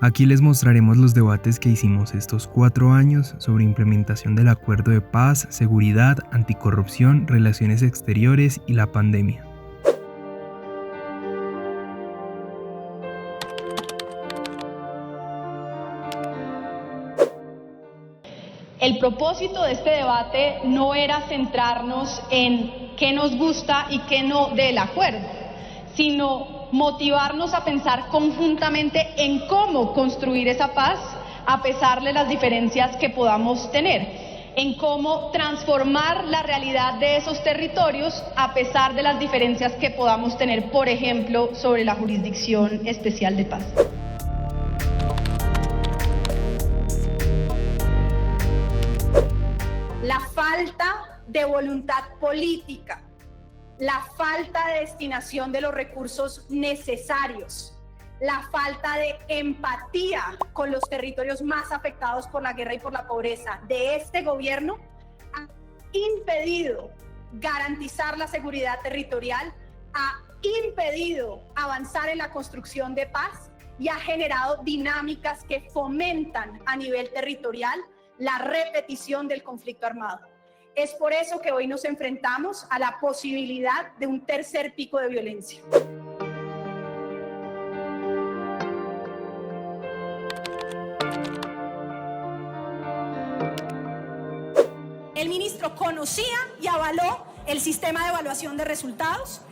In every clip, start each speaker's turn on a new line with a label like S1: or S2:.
S1: Aquí les mostraremos los debates que hicimos estos 4 años sobre implementación del Acuerdo de Paz, Seguridad, Anticorrupción, Relaciones Exteriores y la pandemia.
S2: El propósito de este debate no era centrarnos en qué nos gusta y qué no del acuerdo, sino motivarnos a pensar conjuntamente en cómo construir esa paz a pesar de las diferencias que podamos tener, en cómo transformar la realidad de esos territorios a pesar de las diferencias que podamos tener, por ejemplo, sobre la Jurisdicción Especial de Paz.
S3: La falta de voluntad política, la falta de destinación de los recursos necesarios, la falta de empatía con los territorios más afectados por la guerra y por la pobreza de este gobierno ha impedido garantizar la seguridad territorial, ha impedido avanzar en la construcción de paz y ha generado dinámicas que fomentan a nivel territorial la repetición del conflicto armado. Es por eso que hoy nos enfrentamos a la posibilidad de un tercer pico de violencia. El ministro conocía y avaló el sistema de evaluación de resultados.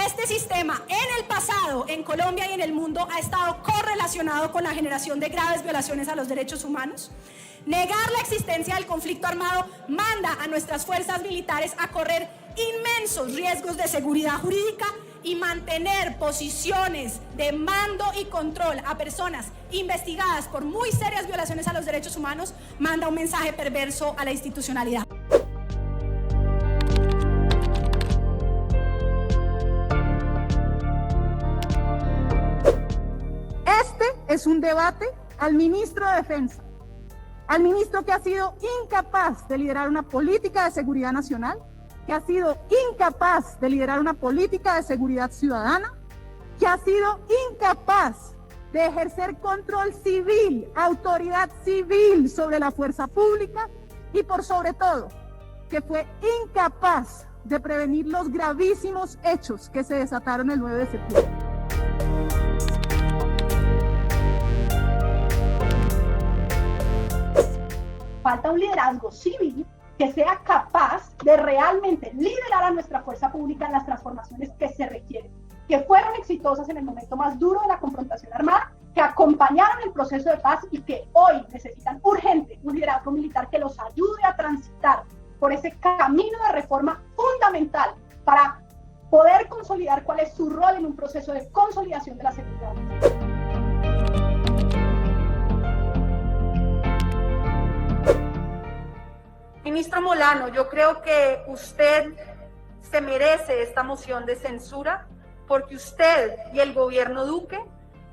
S3: Este sistema en el pasado, en Colombia y en el mundo, ha estado correlacionado con la generación de graves violaciones a los derechos humanos. Negar la existencia del conflicto armado manda a nuestras fuerzas militares a correr inmensos riesgos de seguridad jurídica y mantener posiciones de mando y control a personas investigadas por muy serias violaciones a los derechos humanos manda un mensaje perverso a la institucionalidad.
S4: Este es un debate al ministro de Defensa, al ministro que ha sido incapaz de liderar una política de seguridad nacional, que ha sido incapaz de liderar una política de seguridad ciudadana, que ha sido incapaz de ejercer control civil, autoridad civil sobre la fuerza pública y por sobre todo, que fue incapaz de prevenir los gravísimos hechos que se desataron el 9 de septiembre.
S3: Falta un liderazgo civil que sea capaz de realmente liderar a nuestra fuerza pública en las transformaciones que se requieren, que fueron exitosas en el momento más duro de la confrontación armada, que acompañaron el proceso de paz y que hoy necesitan urgente un liderazgo militar que los ayude a transitar por ese camino de reforma fundamental para poder consolidar cuál es su rol en un proceso de consolidación de la seguridad.
S5: Ministro Molano, yo creo que usted se merece esta moción de censura porque usted y el gobierno Duque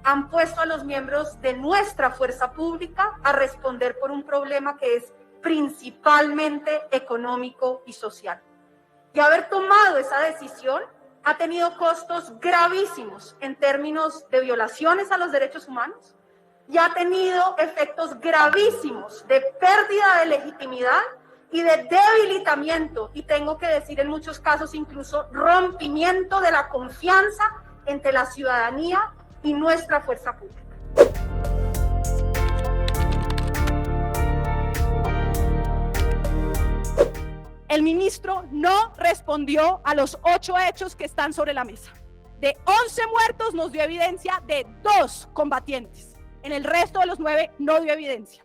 S5: han puesto a los miembros de nuestra fuerza pública a responder por un problema que es principalmente económico y social. Y haber tomado esa decisión ha tenido costos gravísimos en términos de violaciones a los derechos humanos y ha tenido efectos gravísimos de pérdida de legitimidad y de debilitamiento, y tengo que decir en muchos casos incluso rompimiento de la confianza entre la ciudadanía y nuestra fuerza pública.
S3: El ministro no respondió a los 8 hechos que están sobre la mesa. De 11 muertos nos dio evidencia de 2 combatientes. En el resto de los 9 no dio evidencia.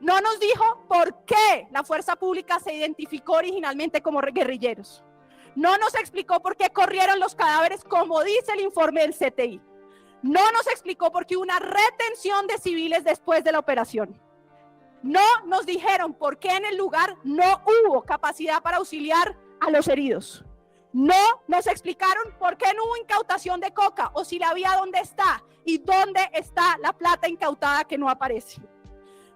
S3: No nos dijo por qué la fuerza pública se identificó originalmente como guerrilleros. No nos explicó por qué corrieron los cadáveres, como dice el informe del CTI. No nos explicó por qué hubo una retención de civiles después de la operación. No nos dijeron por qué en el lugar no hubo capacidad para auxiliar a los heridos. No nos explicaron por qué no hubo incautación de coca, o si la había, dónde está y dónde está la plata incautada que no aparece.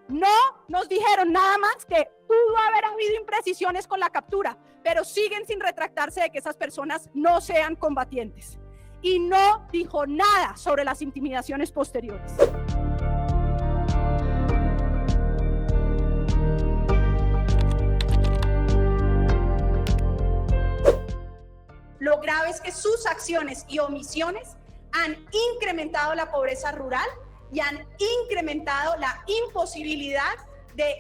S3: No nos dijeron nada más que pudo haber habido imprecisiones con la captura, pero siguen sin retractarse de que esas personas no sean combatientes. Y no dijo nada sobre las intimidaciones posteriores. grave es que sus acciones y omisiones han incrementado la pobreza rural y han incrementado la imposibilidad de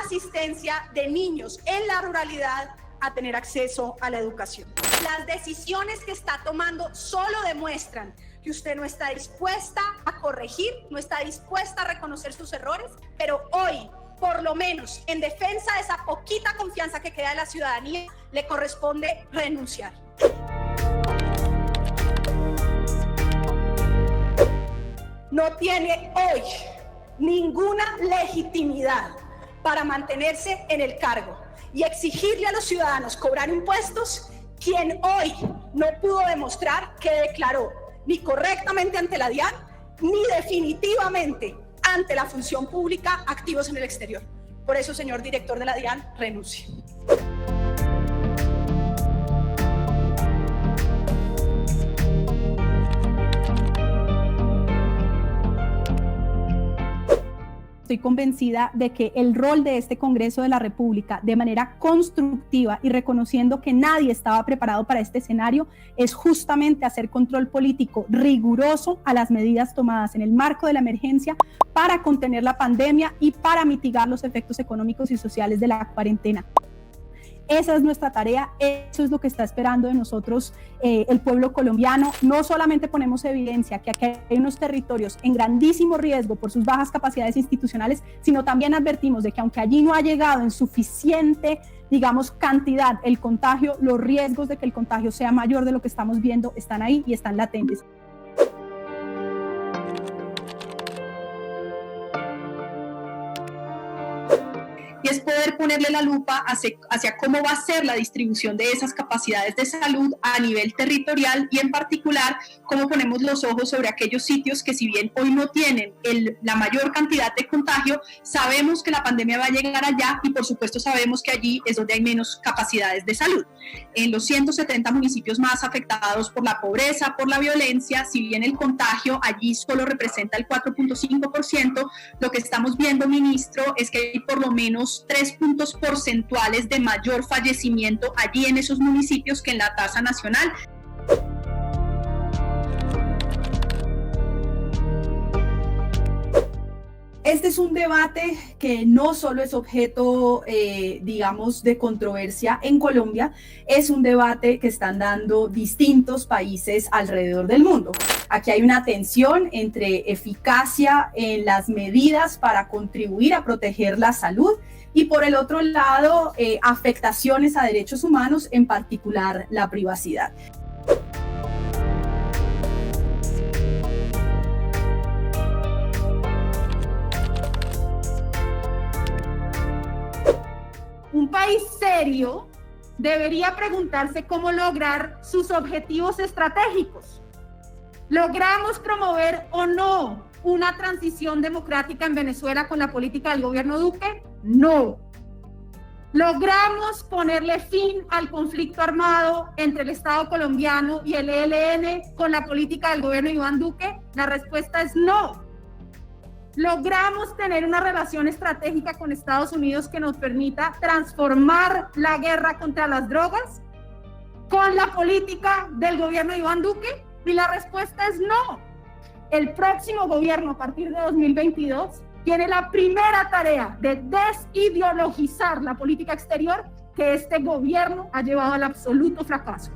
S3: asistencia de niños en la ruralidad a tener acceso a la educación. Las decisiones que está tomando solo demuestran que usted no está dispuesta a corregir, no está dispuesta a reconocer sus errores, pero hoy, por lo menos en defensa de esa poquita confianza que queda de la ciudadanía, le corresponde renunciar. No tiene hoy ninguna legitimidad para mantenerse en el cargo y exigirle a los ciudadanos cobrar impuestos, quien hoy no pudo demostrar que declaró ni correctamente ante la DIAN, ni definitivamente ante la función pública activos en el exterior. Por eso, señor director de la DIAN, renuncie.
S6: Estoy convencida de que el rol de este Congreso de la República, de manera constructiva y reconociendo que nadie estaba preparado para este escenario, es justamente hacer control político riguroso a las medidas tomadas en el marco de la emergencia para contener la pandemia y para mitigar los efectos económicos y sociales de la cuarentena. Esa es nuestra tarea, eso es lo que está esperando de nosotros el pueblo colombiano. No solamente ponemos evidencia que aquí hay unos territorios en grandísimo riesgo por sus bajas capacidades institucionales, sino también advertimos de que aunque allí no ha llegado en suficiente, digamos, cantidad el contagio, los riesgos de que el contagio sea mayor de lo que estamos viendo están ahí y están latentes.
S7: Y es poder ponerle la lupa hacia cómo va a ser la distribución de esas capacidades de salud a nivel territorial y en particular cómo ponemos los ojos sobre aquellos sitios que si bien hoy no tienen la mayor cantidad de contagio, sabemos que la pandemia va a llegar allá y por supuesto sabemos que allí es donde hay menos capacidades de salud. En los 170 municipios más afectados por la pobreza, por la violencia, si bien el contagio allí solo representa el 4.5%, lo que estamos viendo, ministro, es que hay por lo menos 3 puntos porcentuales de mayor fallecimiento allí en esos municipios que en la tasa nacional.
S6: Este es un debate que no solo es objeto, digamos, de controversia en Colombia, es un debate que están dando distintos países alrededor del mundo. Aquí hay una tensión entre eficacia en las medidas para contribuir a proteger la salud y por el otro lado, afectaciones a derechos humanos, en particular la privacidad.
S4: Un país serio debería preguntarse cómo lograr sus objetivos estratégicos. ¿Logramos promover o no una transición democrática en Venezuela con la política del gobierno Duque? No. ¿Logramos ponerle fin al conflicto armado entre el Estado colombiano y el ELN con la política del gobierno de Iván Duque? La respuesta es no. ¿Logramos tener una relación estratégica con Estados Unidos que nos permita transformar la guerra contra las drogas con la política del gobierno de Iván Duque? Y la respuesta es no. El próximo gobierno, a partir de 2022, tiene la primera tarea de desideologizar la política exterior que este gobierno ha llevado al absoluto fracaso.